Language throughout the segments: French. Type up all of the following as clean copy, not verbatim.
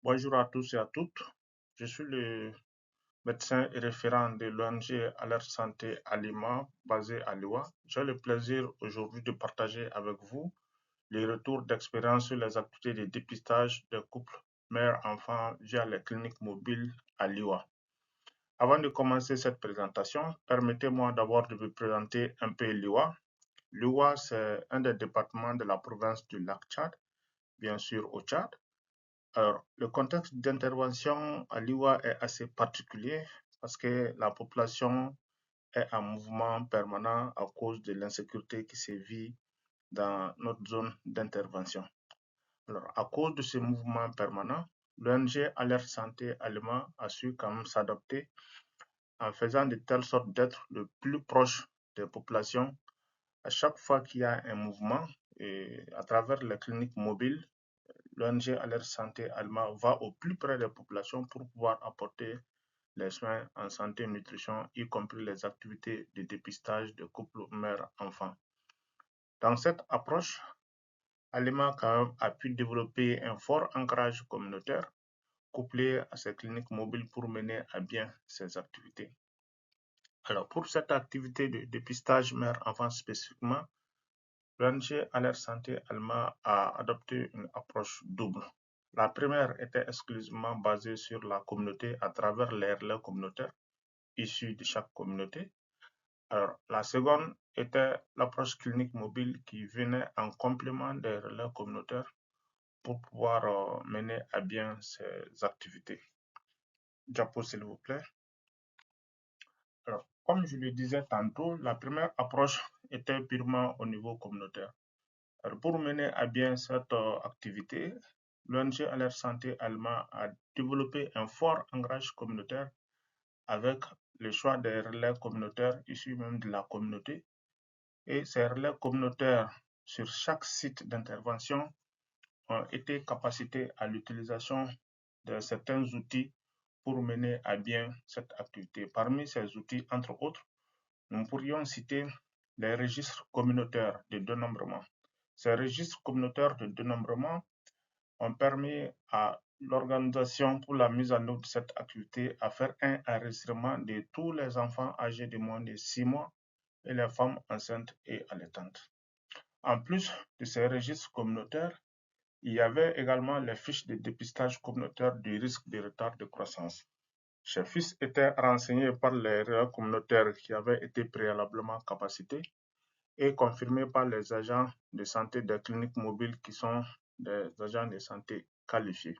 Bonjour à tous et à toutes. Je suis le médecin et référent de l'ONG Alerte Santé Alima basée à Lyon. J'ai le plaisir aujourd'hui de partager avec vous les retours d'expérience sur les activités de dépistage des couples mère-enfant via les cliniques mobiles à Lyon. Avant de commencer cette présentation, permettez-moi d'abord de vous présenter un peu Lyon. Lyon, c'est un des départements de la province du lac Tchad, bien sûr au Tchad. Alors, le contexte d'intervention à l'IWA est assez particulier parce que la population est en mouvement permanent à cause de l'insécurité qui sévit dans notre zone d'intervention. Alors, à cause de ce mouvement permanent, l'ONG Alerte Santé Allemand a su quand même s'adapter en faisant de telle sorte d'être le plus proche des populations à chaque fois qu'il y a un mouvement et à travers les cliniques mobiles. L'ONG Alerte Santé Allemand va au plus près des populations pour pouvoir apporter les soins en santé et nutrition, y compris les activités de dépistage de couples mère-enfant. Dans cette approche, Alima a pu développer un fort ancrage communautaire couplé à ses cliniques mobiles pour mener à bien ses activités. Alors, pour cette activité de dépistage mère-enfant spécifiquement, l'ONG Alerte Santé Allemand a adopté une approche double. La première était exclusivement basée sur la communauté à travers les relais communautaires issus de chaque communauté. Alors, la seconde était l'approche clinique mobile qui venait en complément des relais communautaires pour pouvoir mener à bien ces activités. Diapo, s'il vous plaît. Alors, comme je le disais tantôt, la première approche était purement au niveau communautaire. Alors, pour mener à bien cette activité, l'ONG Alerte Santé Allemand a développé un fort ancrage communautaire avec le choix des relais communautaires issus même de la communauté. Et ces relais communautaires sur chaque site d'intervention ont été capacités à l'utilisation de certains outils pour mener à bien cette activité. Parmi ces outils, entre autres, nous pourrions citer les registres communautaires de dénombrement. Ces registres communautaires de dénombrement ont permis à l'organisation pour la mise en œuvre de cette activité à faire un enregistrement de tous les enfants âgés de moins de 6 mois et les femmes enceintes et allaitantes. En plus de ces registres communautaires, il y avait également les fiches de dépistage communautaire du risque de retard de croissance. Ces fiches étaient renseignées par les relais communautaires qui avaient été préalablement capacités et confirmées par les agents de santé des cliniques mobiles qui sont des agents de santé qualifiés.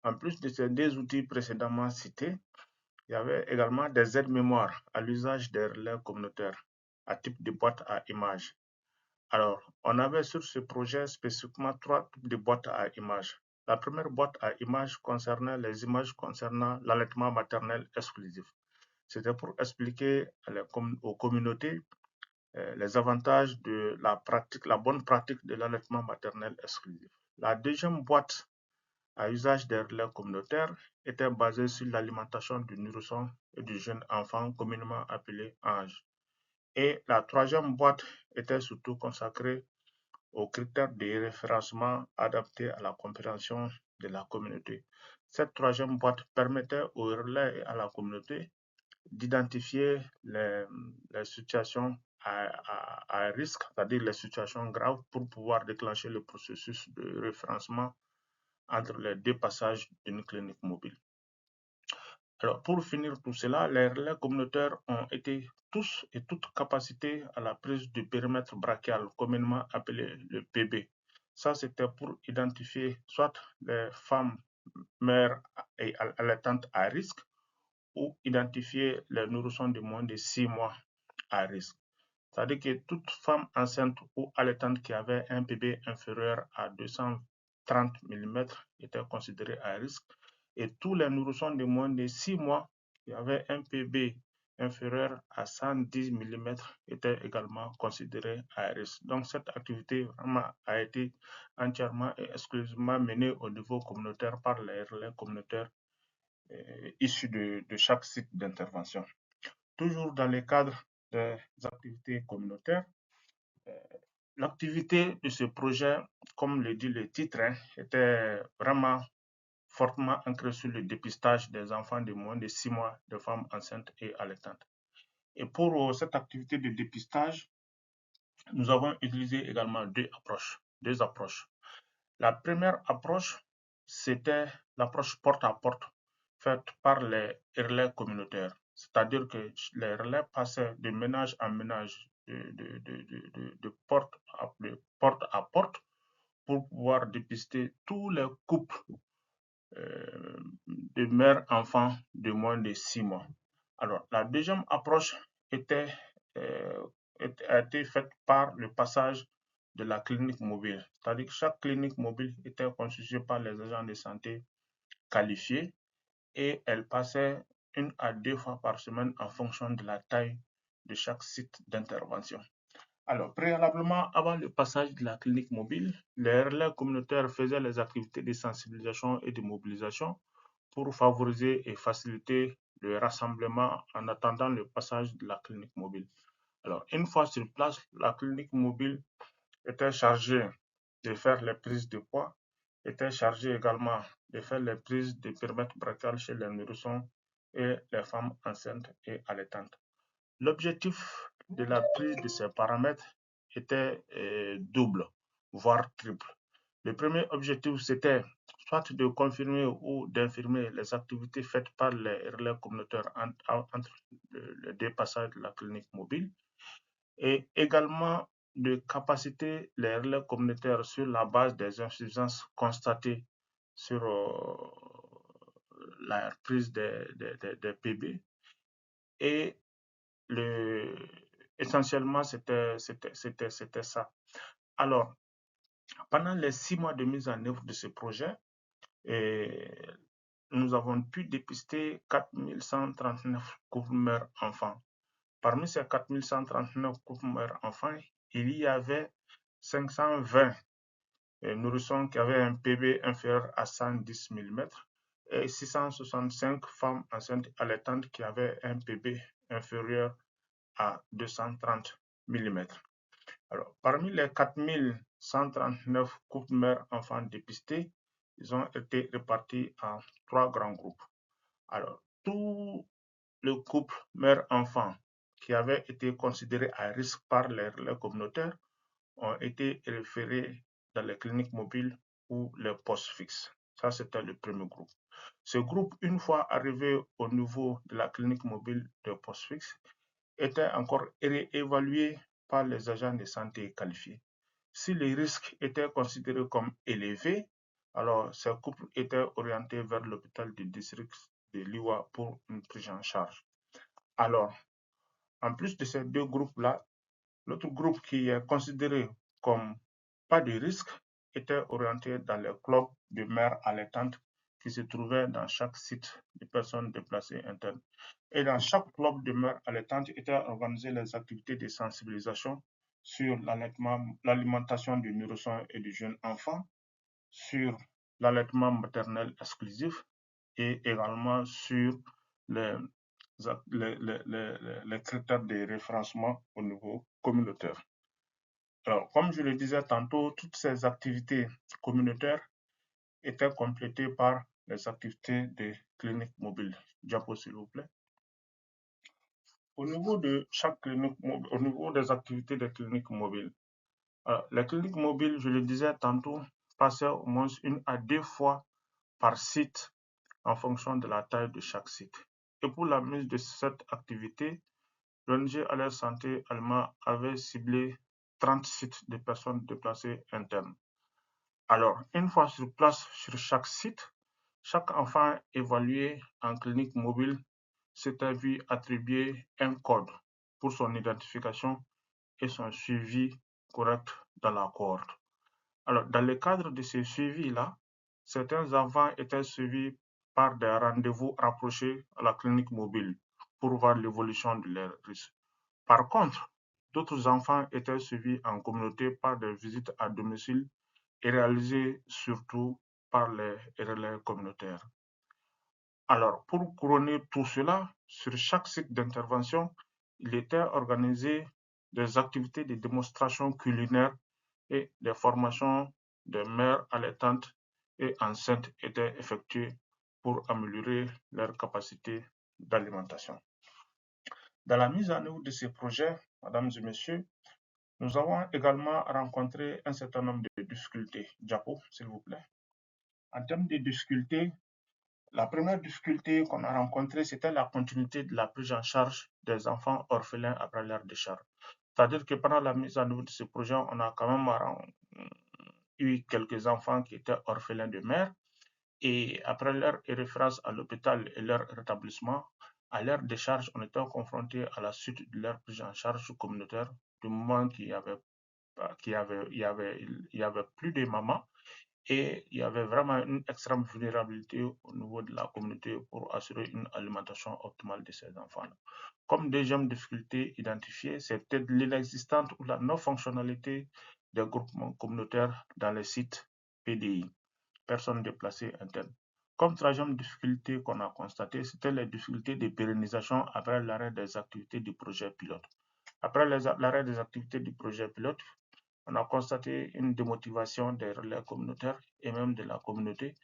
En plus de ces deux outils précédemment cités, il y avait également des aides-mémoires à l'usage des relais communautaires à type de boîte à images. Alors, on avait sur ce projet spécifiquement trois types de boîtes à images. La première boîte à images concernait les images concernant l'allaitement maternel exclusif. C'était pour expliquer aux communautés les avantages de la bonne pratique de l'allaitement maternel exclusif. La deuxième boîte à usage des relais communautaires était basée sur l'alimentation du nourrisson et du jeune enfant communément appelé ange. Et la troisième boîte était surtout consacrée aux critères de référencement adaptés à la compréhension de la communauté. Cette troisième boîte permettait aux relais et à la communauté d'identifier les situations à risque, c'est-à-dire les situations graves, pour pouvoir déclencher le processus de référencement entre les deux passages d'une clinique mobile. Alors, pour finir tout cela, les relais communautaires ont été tous et toutes capacités à la prise du périmètre brachial, communément appelé le PB. Ça, c'était pour identifier soit les femmes mères et allaitantes à risque ou identifier les nourrissons de moins de 6 mois à risque. C'est-à-dire que toute femme enceinte ou allaitante qui avait un PB inférieur à 230 mm était considérée à risque et tous les nourrissons de moins de 6 mois qui avaient un PB inférieur à 110 mm étaient également considérés à risque. Donc cette activité vraiment a été entièrement et exclusivement menée au niveau communautaire par les relais communautaires issus de chaque site d'intervention. Toujours dans le cadre des activités communautaires, l'activité de ce projet, comme le dit le titre, était vraiment fortement ancré sur le dépistage des enfants de moins de 6 mois, de femmes enceintes et allaitantes. Et pour cette activité de dépistage, nous avons utilisé également deux approches. La première approche, c'était l'approche porte à porte faite par les relais communautaires. C'est-à-dire que les relais passaient de ménage en ménage, de porte à porte pour pouvoir dépister tous les couples de mères-enfants de moins de 6 mois. Alors, la deuxième approche était, a été faite par le passage de la clinique mobile. C'est-à-dire que chaque clinique mobile était constituée par les agents de santé qualifiés et elle passait 1 à 2 fois par semaine en fonction de la taille de chaque site d'intervention. Alors, préalablement, avant le passage de la clinique mobile, les relais communautaires faisaient les activités de sensibilisation et de mobilisation pour favoriser et faciliter le rassemblement en attendant le passage de la clinique mobile. Alors, une fois sur place, la clinique mobile était chargée de faire les prises de poids, était chargée également de faire les prises de périmètre brachial chez les nourrissons et les femmes enceintes et allaitantes. L'objectif de la prise de ces paramètres était double, voire triple. Le premier objectif, c'était soit de confirmer ou d'infirmer les activités faites par les relais communautaires entre le dépassage de la clinique mobile et également de capaciter les relais communautaires sur la base des insuffisances constatées sur la prise des PB. Et essentiellement, c'était ça. Alors, pendant les 6 mois de mise en œuvre de ce projet, nous avons pu dépister 4139 couples mères-enfants. Parmi ces 4139 couples mères-enfants, il y avait 520 nourrissons qui avaient un PB inférieur à 110 mm et 665 femmes enceintes allaitantes qui avaient un PB inférieur à 230 mm. Alors, parmi les 4139 couples mères-enfants dépistés, ils ont été répartis en 3 grands groupes. Alors, tout le couple mère-enfant qui avait été considéré à risque par les relais communautaires ont été référés dans les cliniques mobiles ou les postes fixes. Ça, c'était le premier groupe. Ce groupe, une fois arrivé au niveau de la clinique mobile de postes fixes, était encore réévalué par les agents de santé qualifiés. Si les risques étaient considérés comme élevés, alors ces couples étaient orientés vers l'hôpital du district de Liwa pour une prise en charge. Alors, en plus de ces deux groupes-là, l'autre groupe qui est considéré comme pas de risque était orienté dans les clubs de mères allaitantes qui se trouvaient dans chaque site de personnes déplacées internes. Et dans chaque club de mères allaitantes étaient organisées les activités de sensibilisation sur l'alimentation du nourrisson et du jeune enfant, sur l'allaitement maternel exclusif et également sur les critères de référencement au niveau communautaire. Alors, comme je le disais tantôt, toutes ces activités communautaires étaient complétées par les activités de clinique mobile. Diapo, s'il vous plaît. Au niveau de chaque clinique, au niveau des activités des cliniques mobiles, les cliniques mobiles, je le disais tantôt, passaient au moins 1 à 2 fois par site en fonction de la taille de chaque site. Et pour la mise de cette activité, l'ONG Alerte Santé allemand avait ciblé 30 sites de personnes déplacées internes. Alors, une fois sur place sur chaque site, chaque enfant évalué en clinique mobile s'était vu attribuer un code pour son identification et son suivi correct dans la cohorte. Alors, dans le cadre de ce suivi-là, certains enfants étaient suivis par des rendez-vous rapprochés à la clinique mobile pour voir l'évolution de leurs risques. Par contre, d'autres enfants étaient suivis en communauté par des visites à domicile et réalisées surtout par les relais communautaires. Alors, pour couronner tout cela, sur chaque site d'intervention, il était organisé des activités de démonstration culinaire et des formations de mères allaitantes et enceintes étaient effectuées pour améliorer leur capacité d'alimentation. Dans la mise en œuvre de ces projets, mesdames et messieurs, nous avons également rencontré un certain nombre de difficultés. Diapo, s'il vous plaît. En termes de difficultés, la première difficulté qu'on a rencontrée, c'était la continuité de la prise en charge des enfants orphelins après leur décharge. C'est-à-dire que pendant la mise en œuvre de ce projet, on a quand même eu quelques enfants qui étaient orphelins de mère. Et après leur référence à l'hôpital et leur rétablissement, à leur décharge, on était confronté à la suite de leur prise en charge communautaire du moment qu'il y avait plus de mamans et il y avait vraiment une extrême vulnérabilité au niveau de la communauté pour assurer une alimentation optimale de ces enfants. Comme deuxième difficulté identifiée, c'était l'inexistence ou la non-fonctionnalité des groupements communautaires dans les sites PDI, personnes déplacées internes. Comme troisième difficulté qu'on a constatée, c'était les difficultés de pérennisation après l'arrêt des activités du projet pilote. Après l'arrêt des activités du projet pilote, on a constaté une démotivation des relais communautaires et même de la communauté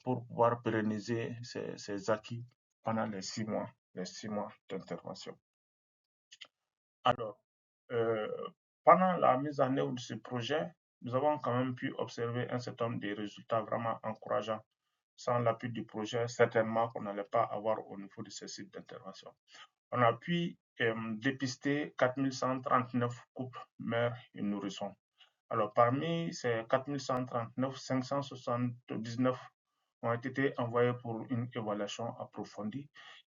pour pouvoir pérenniser ces acquis pendant les 6 mois d'intervention. Alors, euh, pendant la mise en œuvre de ce projet, nous avons quand même pu observer un certain nombre de résultats vraiment encourageants. Sans l'appui du projet, certainement qu'on n'allait pas avoir au niveau de ces sites d'intervention. On a pu dépister 4139 couples mères et nourrissons. Alors, parmi ces 4139, 579 ont été envoyés pour une évaluation approfondie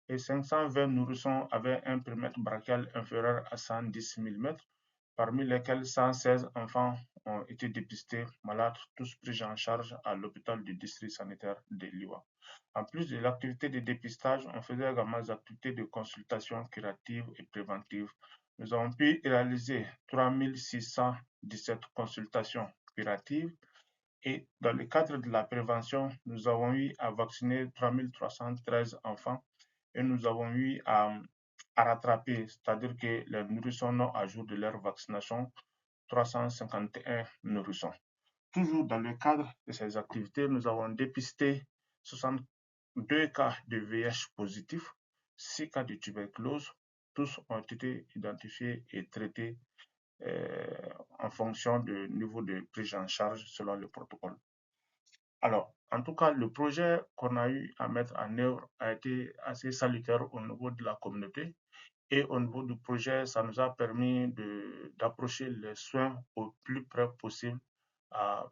et 520 nourrissons avaient un périmètre brachial inférieur à 110 mm, parmi lesquels 116 enfants ont été dépistés malades, tous pris en charge à l'hôpital du district sanitaire de Liwa. En plus de l'activité de dépistage, on faisait également des activités de consultation curative et préventive. Nous avons pu réaliser 3617 consultations curatives et dans le cadre de la prévention, nous avons eu à vacciner 3313 enfants et nous avons eu à rattraper, c'est-à-dire que les nourrissons non à jour de leur vaccination, 351 nourrissons. Toujours dans le cadre de ces activités, nous avons dépisté 62 cas de VIH positifs, 6 cas de tuberculose. Tous ont été identifiés et traités en fonction du niveau de prise en charge selon le protocole. Alors, en tout cas, le projet qu'on a eu à mettre en œuvre a été assez salutaire au niveau de la communauté. Et au niveau du projet, ça nous a permis d'approcher les soins au plus près possible à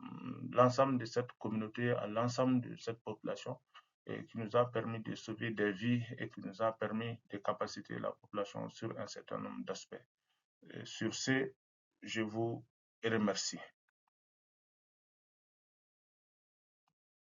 l'ensemble de cette communauté, à l'ensemble de cette population, et qui nous a permis de sauver des vies et qui nous a permis de capaciter la population sur un certain nombre d'aspects. Sur ce, je vous remercie.